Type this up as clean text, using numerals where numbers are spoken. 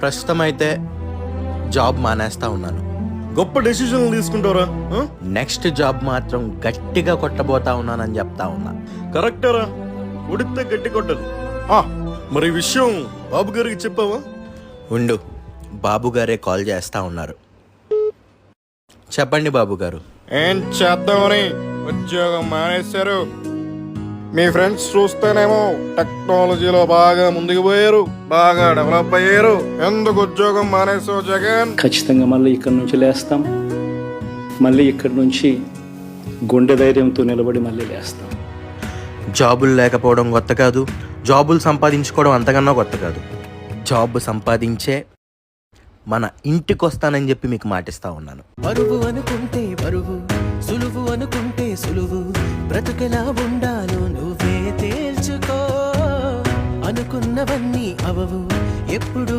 ప్రస్తుతం అయితే జాబ్ మానేస్తా ఉన్నాను. గొప్ప డెసిషన్లు తీసుకుంటారా? నెక్స్ట్ జాబ్ మాత్రం గట్టిగా కొట్టబోతా ఉన్నానని చెప్తా ఉన్నా. కరెక్టరా, ఉడితే గట్టి కొట్టదు. మరి ఈ విషయం బాబు గారికి చెప్పావా? ఉండు, బాబు గారే కాల్ చేస్తా ఉన్నారు. చెప్పండి బాబు గారు. ఏం చేద్దామని ఉద్యోగం మానేశారు? మీ ఫ్రెండ్స్ చూస్తేనేమో టెక్నాలజీలో బాగా ముందుకు పోయారు, బాగా డెవలప్ అయ్యారు. ఎందుకు ఉద్యోగం మానేసావు జగన్? ఖచ్చితంగా మళ్ళీ ఇక్కడి నుంచి లేస్తాం. మళ్ళీ ఇక్కడి నుంచి గుండె ధైర్యంతో నిలబడి మళ్ళీ లేస్తాం. జాబులు లేకపోవడం కొత్త కాదు, జాబులు సంపాదించుకోవడం అంతకన్నా కొత్త కాదు. జాబ్ సంపాదించే మన ఇంటికి వస్తానని చెప్పి మీకు మాటిస్తా ఉన్నాను. బరువు అనుకుంటే బరువు, సులువు అనుకుంటే సులువు, బ్రతుకెలా ఉండాలో నువ్వే తేల్చుకో. అనుకున్నవన్నీ అవవు, ఎప్పుడు